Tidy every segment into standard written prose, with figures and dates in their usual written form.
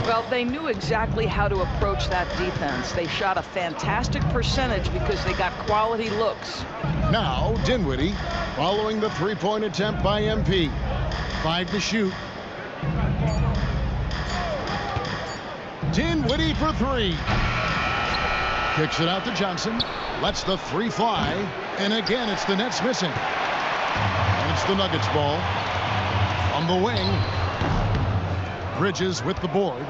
Well, they knew exactly how to approach that defense. They shot a fantastic percentage because they got quality looks. Now Dinwiddie following the three-point attempt by MP. 5 to shoot. Dinwiddie for 3. Kicks it out to Johnson. Lets the 3 fly. And again, it's the Nets missing. And it's the Nuggets ball. On the wing. Bridges with the board.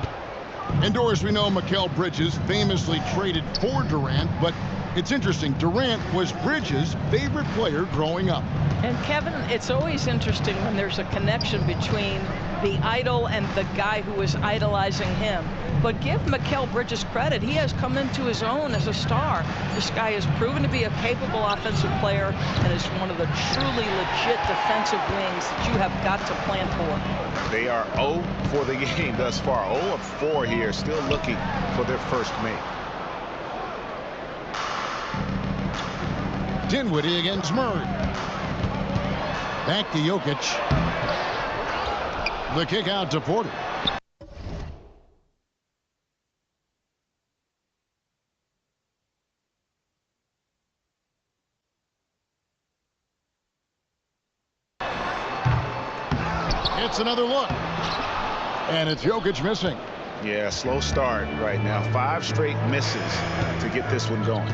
Indoors, we know Mikal Bridges famously traded for Durant, but it's interesting. Durant was Bridges' favorite player growing up. And Kevin, it's always interesting when there's a connection between the idol and the guy who is idolizing him. But give Mikal Bridges credit. He has come into his own as a star. This guy has proven to be a capable offensive player and is one of the truly legit defensive wings that you have got to plan for. They are 0 for the game thus far. 0 of 4 here, still looking for their first make. Dinwiddie against Murray. Back to Jokic. The kick out to Porter. It's another look. And it's Jokic missing. Yeah, slow start right now. 5 straight misses to get this one going.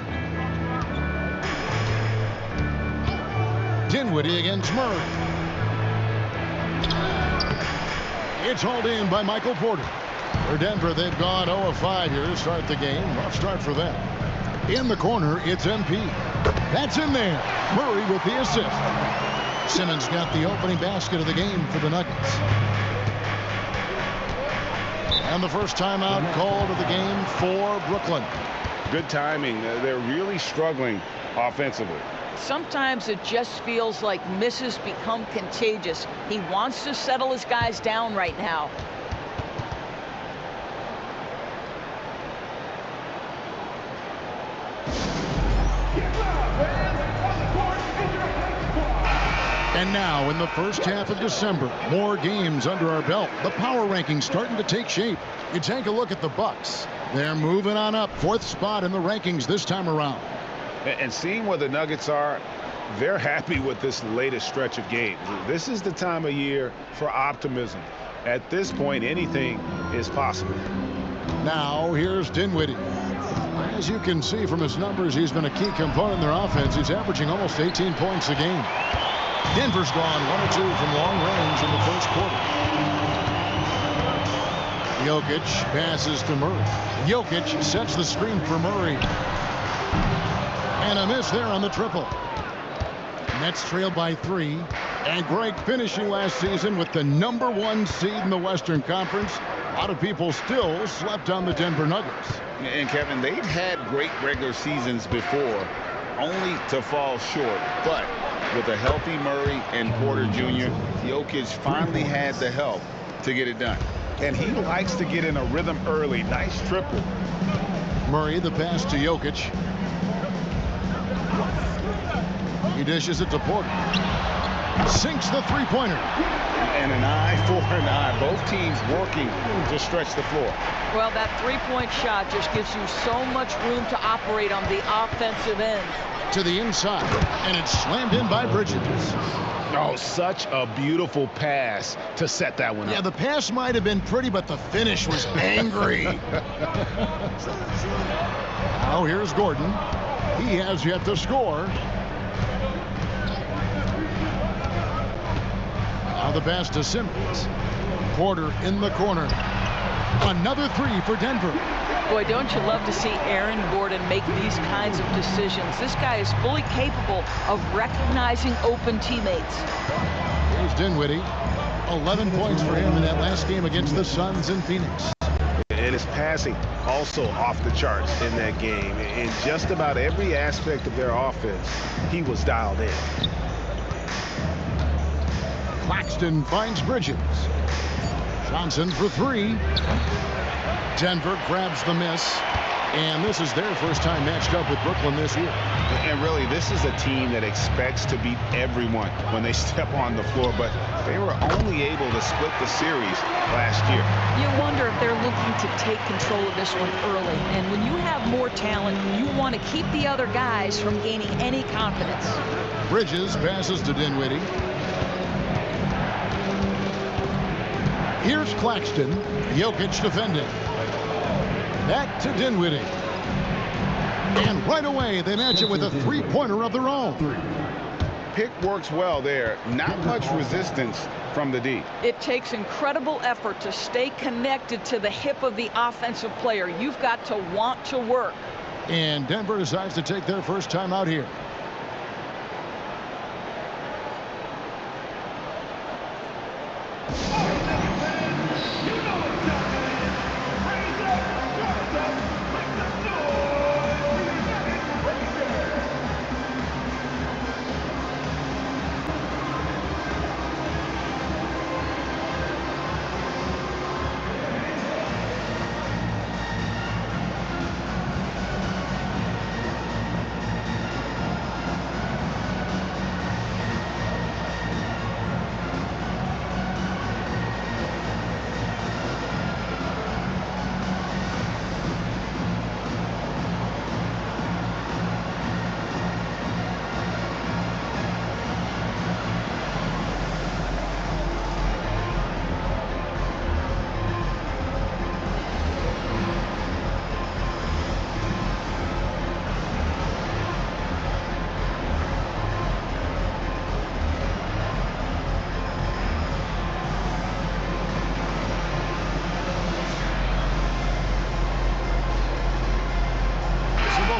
Dinwiddie against Murray. It's hauled in by Michael Porter. For Denver, they've gone 0 of 5 here to start the game. Rough start for them. In the corner, it's MP. That's in there. Murray with the assist. Simmons got the opening basket of the game for the Nuggets. And the first timeout called of the game for Brooklyn. Good timing. They're really struggling offensively. Sometimes it just feels like misses become contagious. He wants to settle his guys down right now. And now in the first half of December, more games under our belt. The power rankings starting to take shape. You take a look at the Bucks. They're moving on up, 4th spot in the rankings this time around. And seeing where the Nuggets are, they're happy with this latest stretch of games. This is the time of year for optimism. At this point, anything is possible. Now here's Dinwiddie. As you can see from his numbers, he's been a key component in their offense. He's averaging almost 18 points a game. Denver's gone 1 or 2 from long range in the first quarter. Jokic passes to Murray. Jokic sets the screen for Murray. And a miss there on the triple. Nets trail by 3. And Greg finishing last season with the #1 seed in the Western Conference. A lot of people still slept on the Denver Nuggets. And Kevin, they've had great regular seasons before, only to fall short. But with a healthy Murray and Porter Jr., Jokic finally had the help to get it done. And he likes to get in a rhythm early. Nice triple. Murray, the pass to Jokic. He dishes it to Porter. Sinks the three-pointer. And an eye for an eye. Both teams working to stretch the floor. Well, that three-point shot just gives you so much room to operate on the offensive end. To the inside, and it's slammed in by Bridges. Oh, such a beautiful pass to set that one up. Yeah, the pass might have been pretty, but the finish was angry. Now here's Gordon. He has yet to score. Now the pass to Simmons. Porter in the corner. Another 3 for Denver. Boy, don't you love to see Aaron Gordon make these kinds of decisions. This guy is fully capable of recognizing open teammates. Here's Dinwiddie. 11 points for him in that last game against the Suns in Phoenix. And his passing also off the charts in that game. In just about every aspect of their offense, he was dialed in. Claxton finds Bridges. Johnson for 3. Denver grabs the miss. And this is their first time matched up with Brooklyn this year. And really, this is a team that expects to beat everyone when they step on the floor, but they were only able to split the series last year. You wonder if they're looking to take control of this one early. And when you have more talent, you want to keep the other guys from gaining any confidence. Bridges passes to Dinwiddie. Here's Claxton. Jokic defending. Back to Dinwiddie. And right away, they match it with a three-pointer of their own. Pick works well there. Not much resistance from the D. It takes incredible effort to stay connected to the hip of the offensive player. You've got to want to work. And Denver decides to take their first time out here.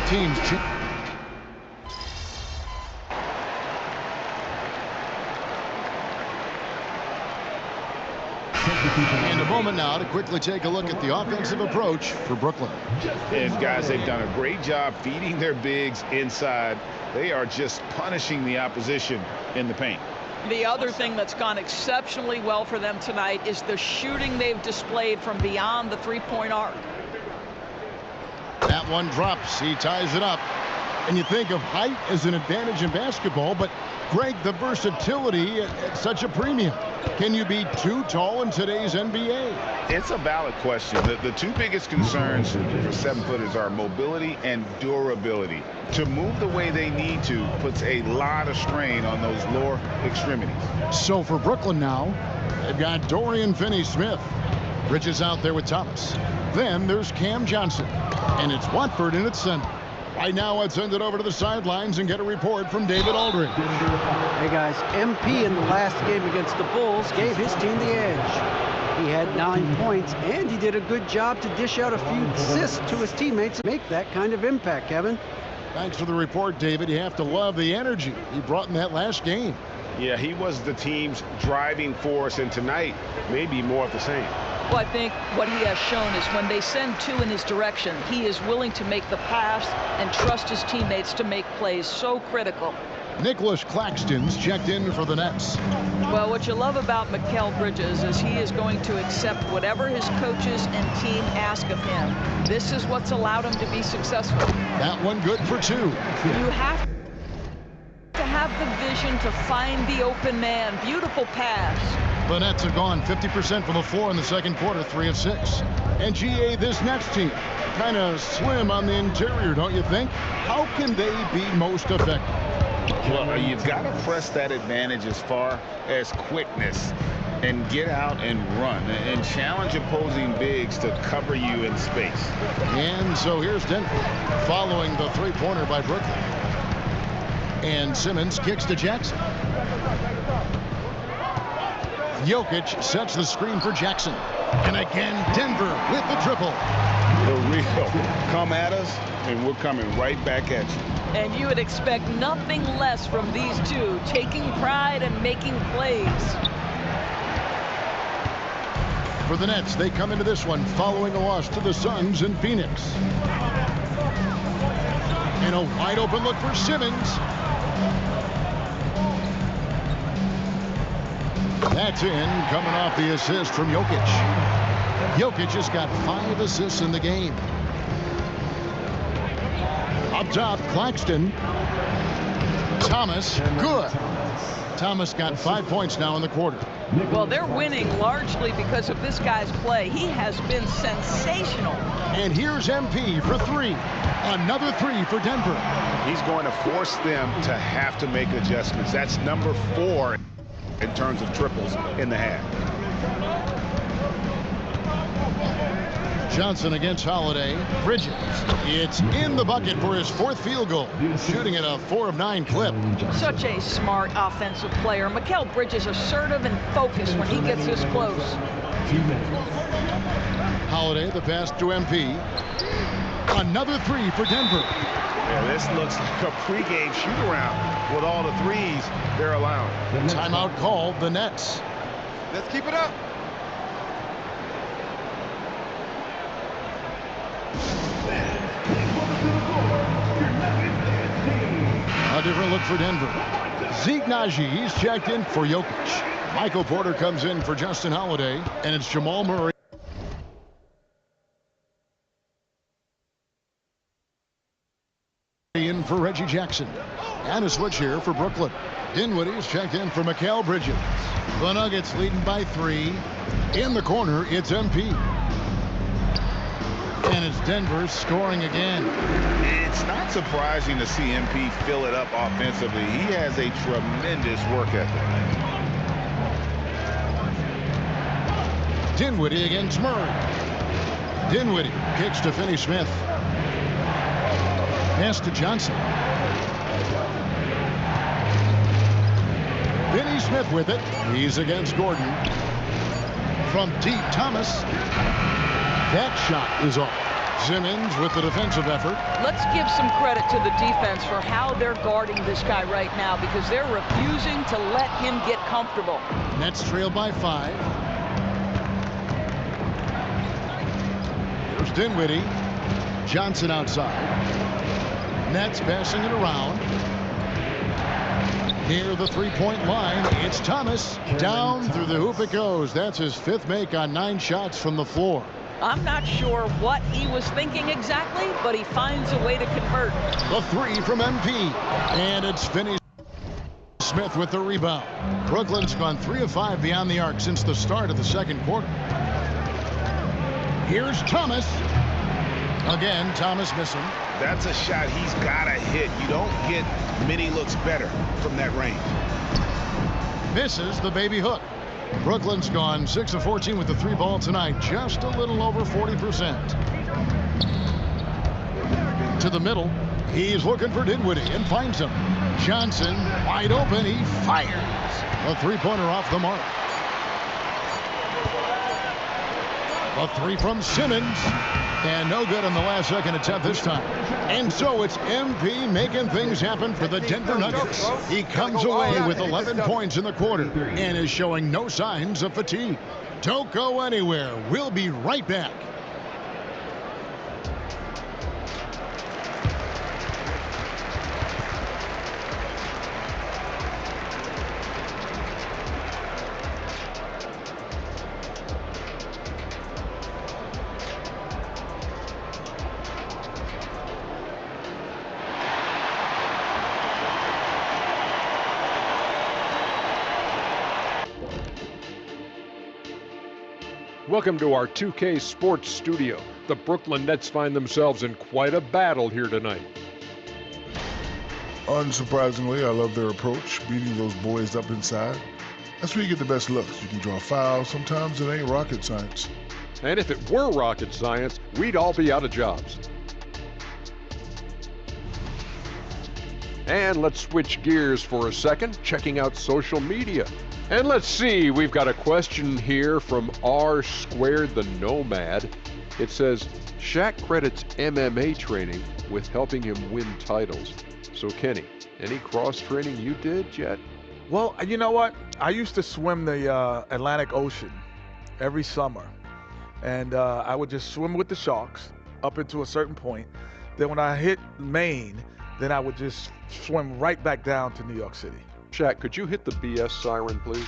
Teams. And a moment now to quickly take a look at the offensive approach for Brooklyn. And guys, they've done a great job feeding their bigs inside. They are just punishing the opposition in the paint. The other thing that's gone exceptionally well for them tonight is the shooting they've displayed from beyond the three-point arc. That one drops. He ties it up. And you think of height as an advantage in basketball, but Greg, the versatility at such a premium. Can you be too tall in today's NBA? It's a valid question. The two biggest concerns for 7-footers are mobility and durability. To move the way they need to puts a lot of strain on those lower extremities. So for Brooklyn now, they've got Dorian Finney-Smith. Bridges out there with Thomas. Then there's Cam Johnson. And it's Watford in its center. Right now, let's send it over to the sidelines and get a report from David Aldridge. Hey guys, MP in the last game against the Bulls gave his team the edge. He had 9 points, and he did a good job to dish out a few assists to his teammates and make that kind of impact, Kevin. Thanks for the report, David. You have to love the energy he brought in that last game. Yeah, he was the team's driving force, and tonight, maybe more of the same. Well, I think what he has shown is when they send two in his direction, he is willing to make the pass and trust his teammates to make plays. So critical. Nicholas Claxton's checked in for the Nets. Well, what you love about Mikal Bridges is he is going to accept whatever his coaches and team ask of him. This is what's allowed him to be successful. That one good for two. You have to have the vision to find the open man. Beautiful pass. The Nets have gone 50% from the floor in the second quarter, 3 of 6. And GA, this Nets team, kind of slim on the interior, don't you think? How can they be most effective? Well, you've got to press that advantage as far as quickness and get out and run and challenge opposing bigs to cover you in space. And so here's Denver following the three-pointer by Brooklyn. And Simmons kicks to Jackson. Jokic sets the screen for Jackson. And again, Denver with the triple. The real come at us, and we're coming right back at you. And you would expect nothing less from these two, taking pride and making plays. For the Nets, they come into this one following a loss to the Suns in Phoenix. And a wide open look for Simmons. That's in, coming off the assist from Jokic. Jokic has got 5 assists in the game. Up top, Claxton. Thomas, good. Thomas got 5 points now in the quarter. Well, they're winning largely because of this guy's play. He has been sensational. And here's MP for three. Another three for Denver. He's going to force them to have to make adjustments. That's number 4 in terms of triples in the half. Johnson against Holiday. Bridges. It's in the bucket for his 4th field goal. Shooting at a 4 of 9 clip. Such a smart offensive player. Mikal Bridges assertive and focused when he gets this close. Holiday, the pass to MP. Another three for Denver. Yeah, this looks like a pregame shoot-around with all the threes they're allowing. Timeout called, the Nets. Let's keep it up. A different look for Denver. Zeke Naji, he's checked in for Jokic. Michael Porter comes in for Justin Holiday, and it's Jamal Murray in for Reggie Jackson. And a switch here for Brooklyn. Dinwiddie's checked in for Mikal Bridges. The Nuggets leading by 3. In the corner, it's MP. And it's Denver scoring again. It's not surprising to see MP fill it up offensively. He has a tremendous work ethic. Dinwiddie against Murray. Dinwiddie kicks to Finney-Smith. Pass to Johnson. Finney-Smith with it. He's against Gordon. From deep, Thomas. That shot is off. Simmons with the defensive effort. Let's give some credit to the defense for how they're guarding this guy right now, because they're refusing to let him get comfortable. Nets trail by 5. Here's Dinwiddie. Johnson outside. Nets passing it around. Near the three-point line, it's Thomas. Down through the hoop it goes. That's his 5th make on 9 shots from the floor. I'm not sure what he was thinking exactly, but he finds a way to convert. The 3 from MP. And it's Finney-Smith with the rebound. Brooklyn's gone 3 of 5 beyond the arc since the start of the second quarter. Here's Thomas. Again, Thomas missing. That's a shot he's got to hit. You don't get many looks better from that range. Misses the baby hook. Brooklyn's gone 6 of 14 with the 3 ball tonight. Just a little over 40%. To the middle. He's looking for Dinwiddie and finds him. Johnson wide open. He fires. A 3-pointer off the mark. A 3 from Simmons. And no good on the last second attempt this time. And so it's MP making things happen for the Denver Nuggets. He comes away with 11 points in the quarter and is showing no signs of fatigue. Don't go anywhere. We'll be right back. Welcome to our 2K Sports Studio. The Brooklyn Nets find themselves in quite a battle here tonight. Unsurprisingly, I love their approach, beating those boys up inside. That's where you get the best looks. You can draw fouls. Sometimes it ain't rocket science. And if it were rocket science, we'd all be out of jobs. And let's switch gears for a second, checking out social media. And let's see, we've got a question here from R Squared the Nomad. It says, Shaq credits MMA training with helping him win titles. So Kenny, any cross training you did yet? Well, you know what? I used to swim the Atlantic Ocean every summer. And I would just swim with the sharks up into a certain point. Then when I hit Maine, then I would just swim right back down to New York City. Shaq, could you hit the BS siren, please?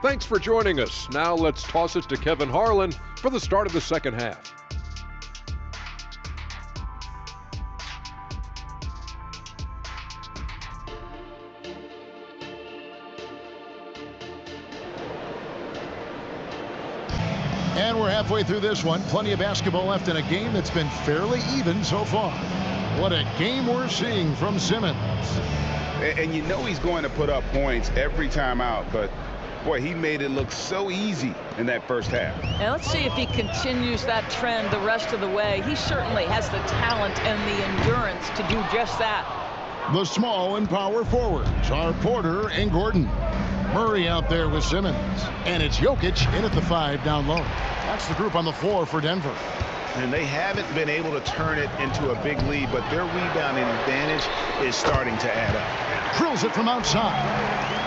Thanks for joining us. Now let's toss it to Kevin Harlan for the start of the second half. And we're halfway through this one. Plenty of basketball left in a game that's been fairly even so far. What a game we're seeing from Simmons. And you know he's going to put up points every time out, but boy, he made it look so easy in that first half. And let's see if he continues that trend the rest of the way. He certainly has the talent and the endurance to do just that. The small and power forwards are Porter and Gordon. Murray out there with Simmons. And it's Jokic in at the 5 down low. That's the group on the floor for Denver. And they haven't been able to turn it into a big lead, but their rebounding advantage is starting to add up. Drills it from outside.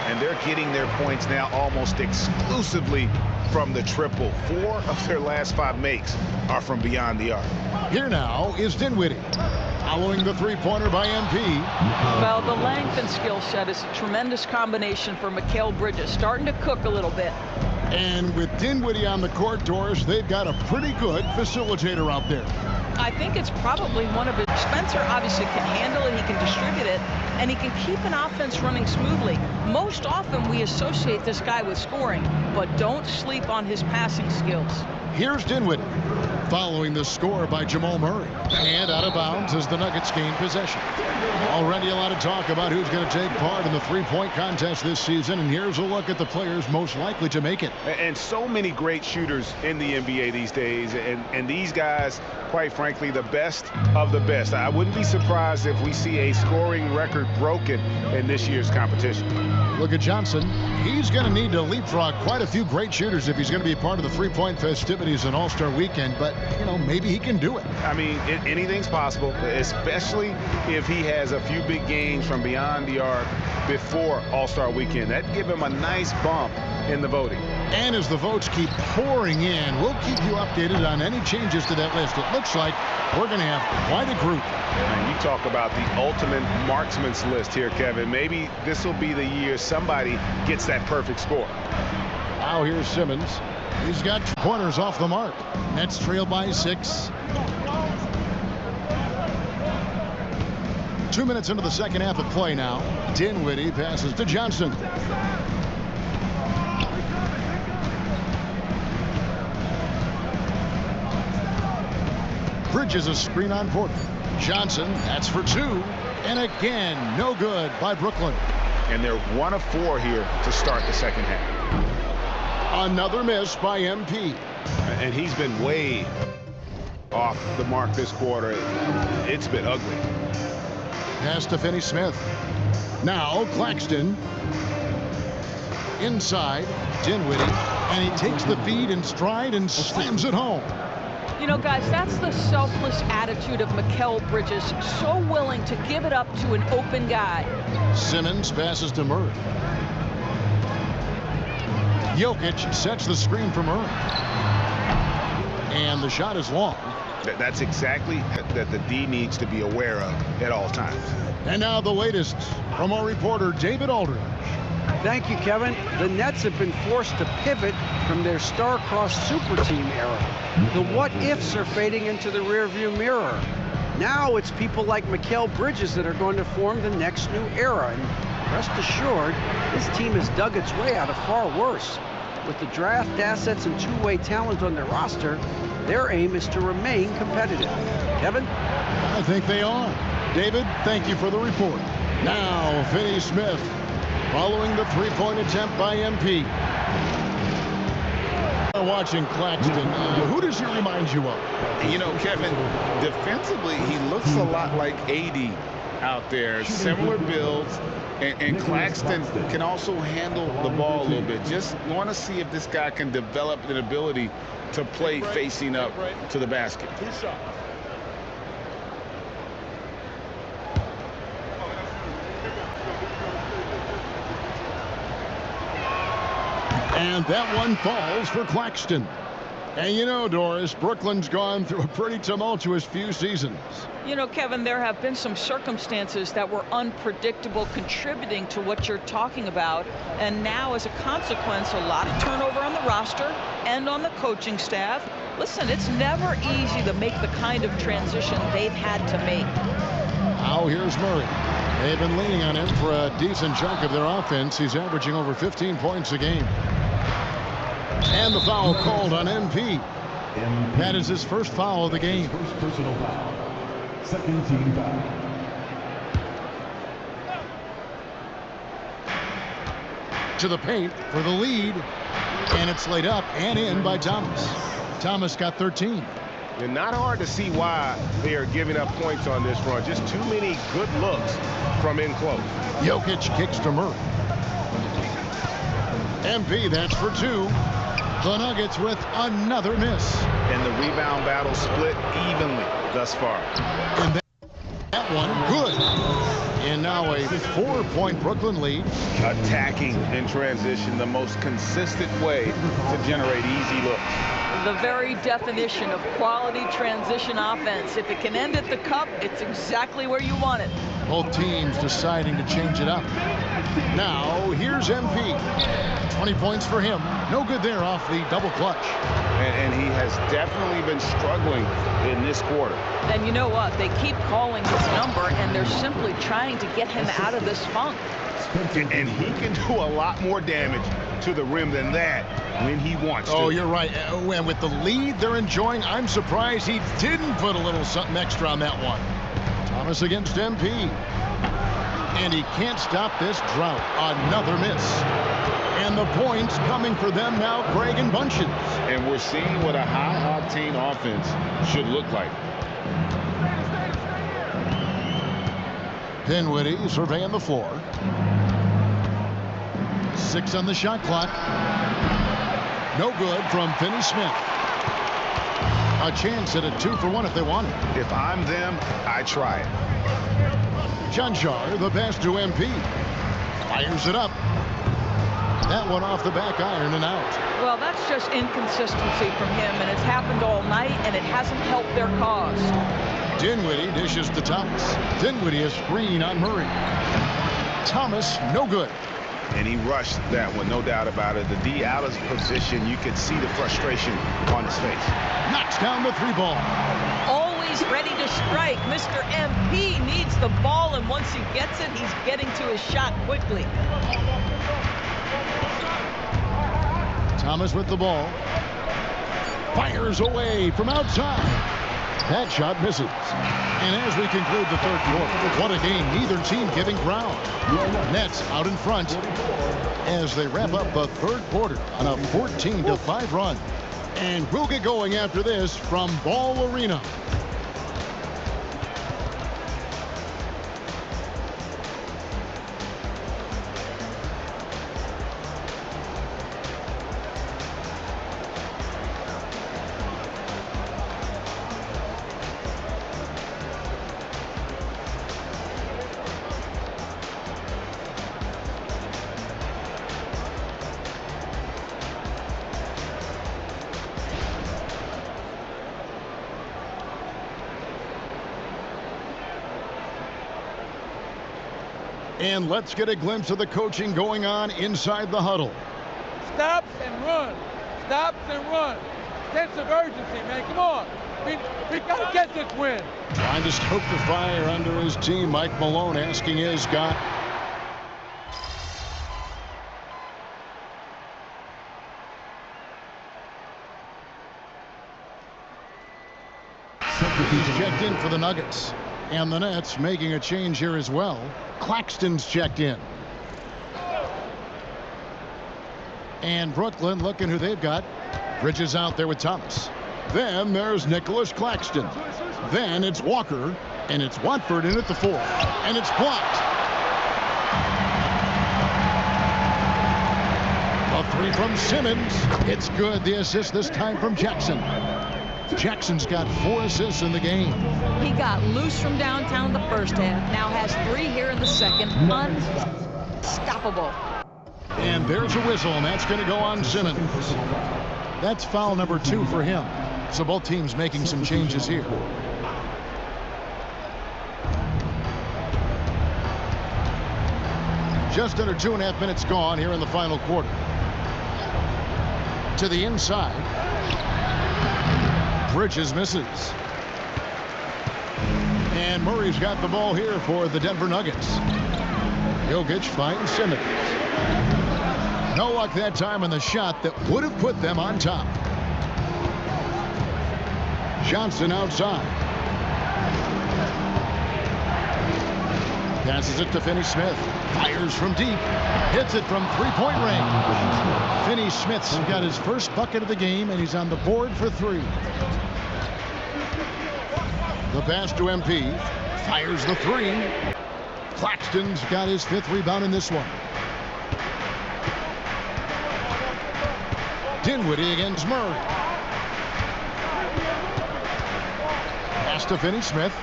And they're getting their points now almost exclusively from the triple. 4 of their last 5 makes are from beyond the arc. Here now is Dinwiddie. Following the three-pointer by MP. Well, the length and skill set is a tremendous combination for Mikal Bridges. Starting to cook a little bit. And with Dinwiddie on the court, Doris, they've got a pretty good facilitator out there. I think it's probably one of his. Spencer obviously can handle it, he can distribute it, and he can keep an offense running smoothly. Most often we associate this guy with scoring, but don't sleep on his passing skills. Here's Dinwiddie following the score by Jamal Murray. And out of bounds as the Nuggets gain possession. Already a lot of talk about who's going to take part in the three-point contest this season, and here's a look at the players most likely to make it. And so many great shooters in the NBA these days, and these guys, quite frankly, the best of the best. I wouldn't be surprised if we see a scoring record broken in this year's competition. Look at Johnson. He's going to need to leapfrog quite a few great shooters if he's going to be part of the three-point festivities in All-Star Weekend, but, you know, maybe he can do it. I mean, anything's possible, especially if he has a few big games from beyond the arc before All-Star Weekend. That'd give him a nice bump in the voting. And as the votes keep pouring in, we'll keep you updated on any changes to that list. It looks like we're going to have quite a group. And you talk about the ultimate marksman's list here, Kevin. Maybe this will be the year somebody gets that perfect score. Now here's Simmons. He's got pointers off the mark. Nets trail by 6. 2 minutes into the second half of play now. Dinwiddie passes to Johnson. Bridges a screen on Porter. Johnson, that's for 2. And again, no good by Brooklyn. And they're 1 of 4 here to start the second half. Another miss by MP. And he's been way off the mark this quarter. It's been ugly. Pass to Finney-Smith. Now Claxton. Inside, Dinwiddie. And he takes the feed in stride and slams it home. You know, guys, that's the selfless attitude of Mikal Bridges. So willing to give it up to an open guy. Simmons passes to Murray. Jokic sets the screen for Murray. And the shot is long. That's exactly that the D needs to be aware of at all times. And now the latest from our reporter, David Aldridge. Thank you, Kevin. The Nets have been forced to pivot from their star-crossed super team era. The what-ifs are fading into the rearview mirror. Now it's people like Mikal Bridges that are going to form the next new era. And rest assured, this team has dug its way out of far worse. With the draft assets and two-way talent on their roster, their aim is to remain competitive. Kevin? I think they are. David, thank you for the report. Now, Finney-Smith, following the three-point attempt by MP. Watching Claxton, who does he remind you of? You know, Kevin, defensively, he looks a lot like AD out there. Similar builds. And Claxton can also handle the ball a little bit. Just want to see if this guy can develop an ability to play facing up to the basket. And that one falls for Claxton. And you know, Doris, Brooklyn's gone through a pretty tumultuous few seasons. You know, Kevin, there have been some circumstances that were unpredictable contributing to what you're talking about. And now, as a consequence, a lot of turnover on the roster and on the coaching staff. Listen, it's never easy to make the kind of transition they've had to make. Now here's Murray. They've been leaning on him for a decent chunk of their offense. He's averaging over 15 points a game. And the foul called on MP. That is his first foul of the game. First personal foul. Second team foul. To the paint for the lead. And it's laid up and in by Thomas. Thomas got 13. And not hard to see why they are giving up points on this run. Just too many good looks from in close. Jokic kicks to Murray. MP, that's for two. The Nuggets with another miss. And the rebound battle split evenly thus far. And that one, good. And now a 4-point Brooklyn lead. Attacking in transition, the most consistent way to generate easy looks. The very definition of quality transition offense. If it can end at the cup, it's exactly where you want it. Both teams deciding to change it up. Now, here's MP. 20 points for him. No good there off the double clutch. And he has definitely been struggling in this quarter. And you know what? They keep calling his number, and they're simply trying to get him out of this funk. And he can do a lot more damage to the rim than that when he wants to. Oh, you're right. And with the lead they're enjoying, I'm surprised he didn't put a little something extra on that one. Thomas against MP. And he can't stop this drought. Another miss. And the points coming for them now, Craig and Bunches. And we're seeing what a high-octane offense should look like. Dinwiddie surveying the floor. 6 on the shot clock. No good from Finney-Smith. A chance at a 2-for-1 if they want it. If I'm them, I try it. Janjar, the pass to MP. Fires it up. That one off the back iron and out. Well, that's just inconsistency from him, and it's happened all night, and it hasn't helped their cause. Dinwiddie dishes to Thomas. Dinwiddie a screen on Murray. Thomas, no good. And he rushed that one, no doubt about it. The D out of position, you could see the frustration on his face. Knocks down the 3 ball. Always ready to strike. Mr. MP needs the ball, and once he gets it, he's getting to his shot quickly. Thomas with the ball. Fires away from outside. That shot misses. And as we conclude the third quarter, what a game. Neither team giving ground. Nets out in front as they wrap up the third quarter on a 14-5 run. And we'll get going after this from Ball Arena. And let's get a glimpse of the coaching going on inside the huddle. Stops and run. Stops and run. Sense of urgency, man. Come on. We got to get this win. Trying to stoke the fire under his team. Mike Malone asking his guy. He's checked in for the Nuggets. And the Nets making a change here as well. Claxton's checked in. And Brooklyn looking who they've got. Bridges out there with Thomas. Then there's Nicholas Claxton. Then it's Walker. And it's Watford in at the 4. And it's blocked. A 3 from Simmons. It's good. The assist this time from Jackson. Jackson's got 4 assists in the game. He got loose from downtown the first half. Now has 3 here in the second. Unstoppable. And there's a whistle, and that's going to go on Simmons. That's foul number 2 for him. So both teams making some changes here. Just under 2.5 minutes gone here in the final quarter. To the inside. Bridges misses. And Murray's got the ball here for the Denver Nuggets. Jokic finds Simmons. No luck that time on the shot that would have put them on top. Johnson outside. Passes it to Finney-Smith. Fires from deep. Hits it from three-point range. Finney-Smith's got his first bucket of the game, and he's on the board for 3. The pass to MP. Fires the 3. Claxton's got his 5th rebound in this one. Dinwiddie against Murray. Pass to Finney-Smith.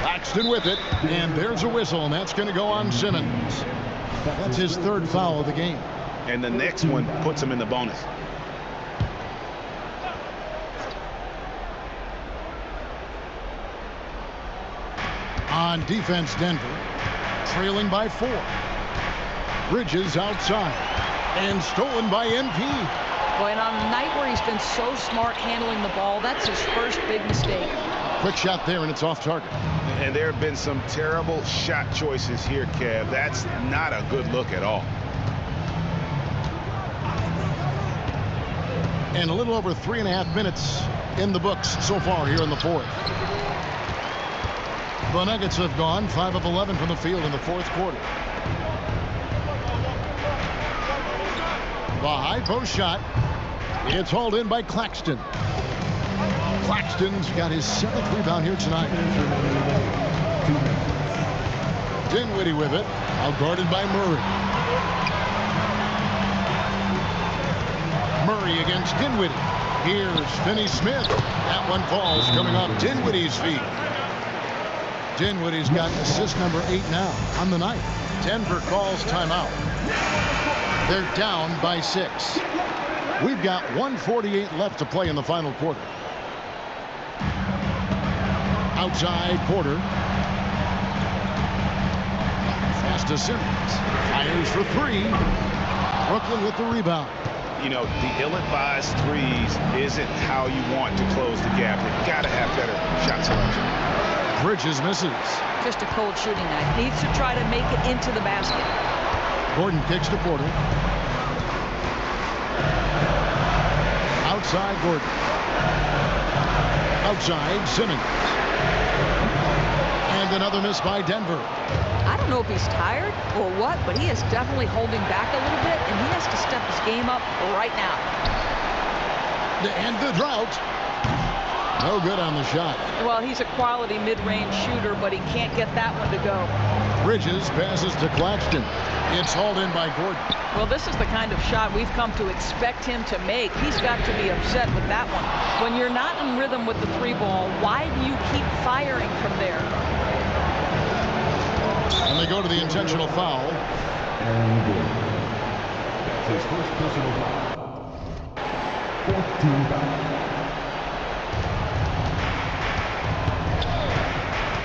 Claxton with it, and there's a whistle, and that's going to go on Simmons. That's his 3rd foul of the game. And the next one puts him in the bonus. On defense, Denver, trailing by 4. Bridges outside, and stolen by MP. Boy, and on a night where he's been so smart handling the ball, that's his first big mistake. Quick shot there, and it's off target. And there have been some terrible shot choices here, Kev. That's not a good look at all. And a little over 3.5 minutes in the books so far here in the 4th. The Nuggets have gone 5 of 11 from the field in the 4th quarter. The high post shot. It's hauled in by Claxton. Claxton's got his 7th rebound here tonight. Dinwiddie with it. Outguarded by Murray. Murray against Dinwiddie. Here's Finney-Smith. That one falls, coming off Dinwiddie's feet. Dinwiddie's got assist number 8 now on the night. Denver calls timeout. They're down by 6. We've got 1:48 left to play in the final quarter. Outside Porter. Pass to Simmons. Fires for 3. Brooklyn with the rebound. You know, the ill-advised threes isn't how you want to close the gap. You've got to have better shot selection. Bridges misses. Just a cold shooting night. Needs to try to make it into the basket. Gordon kicks to Porter. Outside Gordon. Outside Simmons. And another miss by Denver. I don't know if he's tired or what, but he is definitely holding back a little bit, and he has to step his game up right now. And the drought. No good on the shot. Well, he's a quality mid-range shooter, but he can't get that one to go. Bridges passes to Claxton. It's hauled in by Gordon. Well, this is the kind of shot we've come to expect him to make. He's got to be upset with that one. When you're not in rhythm with the 3-ball, why do you keep firing from there? And they go to the intentional foul. And good. That's his first personal foul. 4th team foul.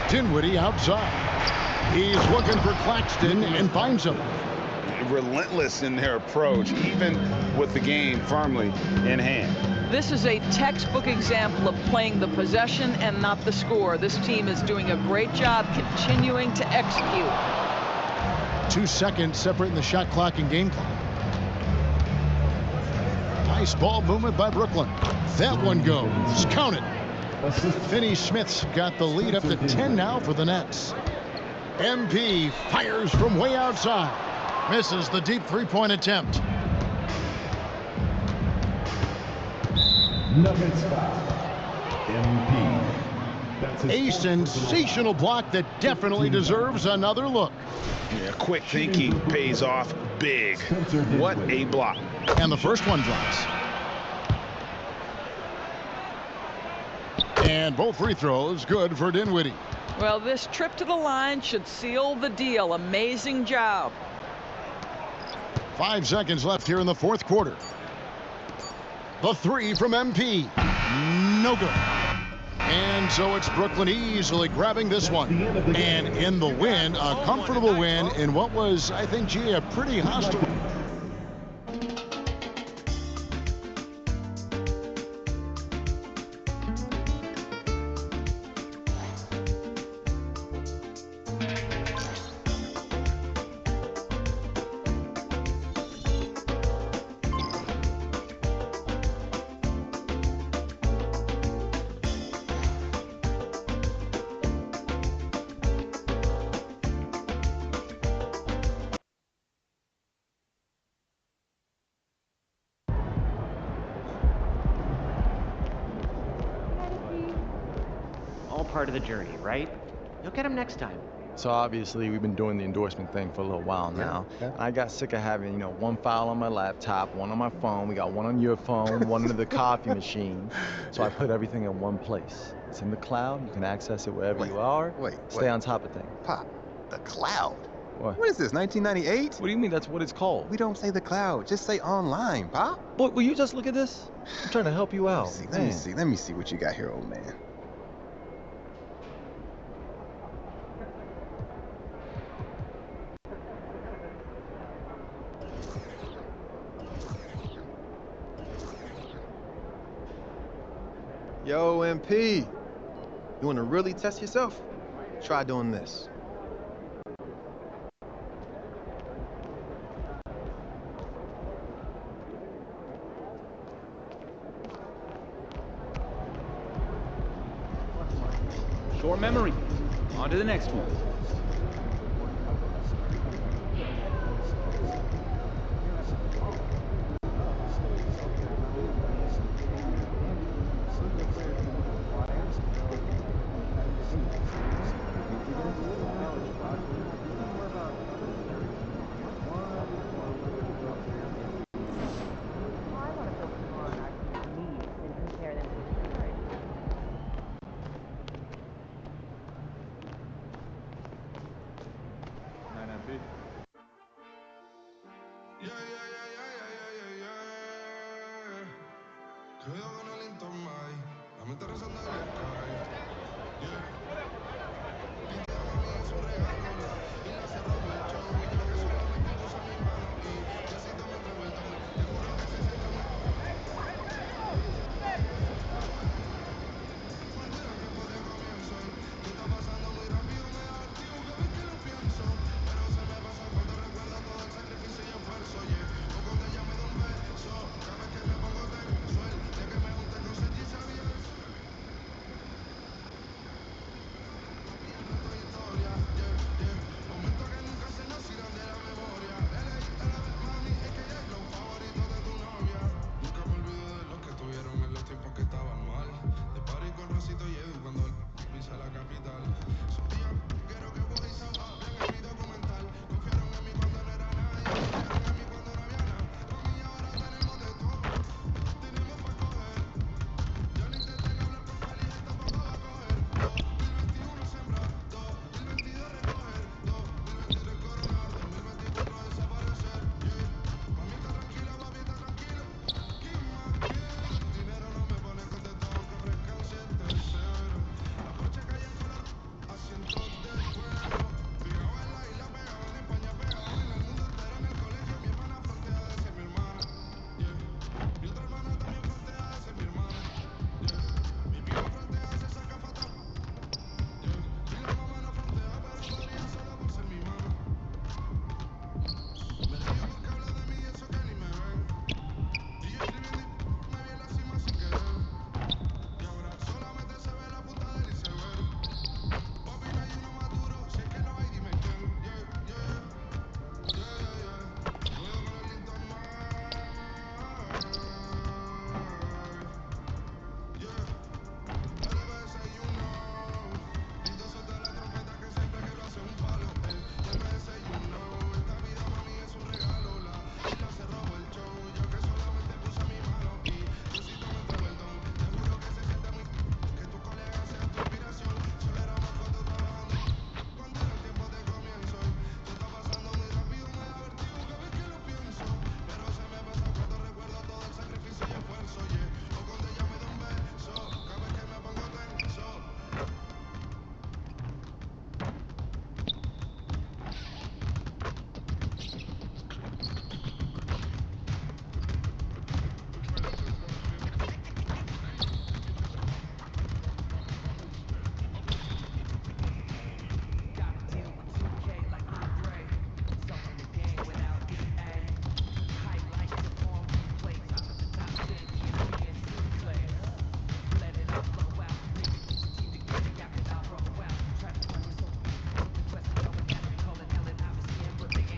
Dinwiddie outside. He's looking for Claxton and finds him. Relentless in their approach, even with the game firmly in hand. This is a textbook example of playing the possession and not the score. This team is doing a great job continuing to execute. 2 seconds separating the shot clock and game clock. Nice ball movement by Brooklyn. That one goes. Count it. Finney-Smith's got the lead up to 10 now for the Nets. MP fires from way outside. Misses the deep 3-point attempt. Nuggets foul. MP. That's his A sensational block that definitely deserves another look. Yeah, quick thinking pays off big. What a block. And the first one drops. And both free throws good for Dinwiddie. Well, this trip to the line should seal the deal. Amazing job. 5 seconds left here in the 4th quarter. The 3 from MP. No good. And so it's Brooklyn easily grabbing this one. And in the win, a comfortable win in what was, I think, gee, a pretty hostile. part of the journey, right? You'll get them next time. So obviously we've been doing the endorsement thing for a little while now. I got sick of having, you know, one file on my laptop, one on my phone, we got one on your phone, one in the coffee machine. So I put everything in one place. It's in the cloud, you can access it wherever you are. Stay on top of things. Pop, the cloud? What? What is this, 1998? What do you mean that's what it's called? We don't say the cloud, just say online, Pop. Boy, will you just look at this? I'm trying to help you out. Let me see what you got here, old man. Yo, MP, you want to really test yourself? Try doing this. Short memory. On to the next one.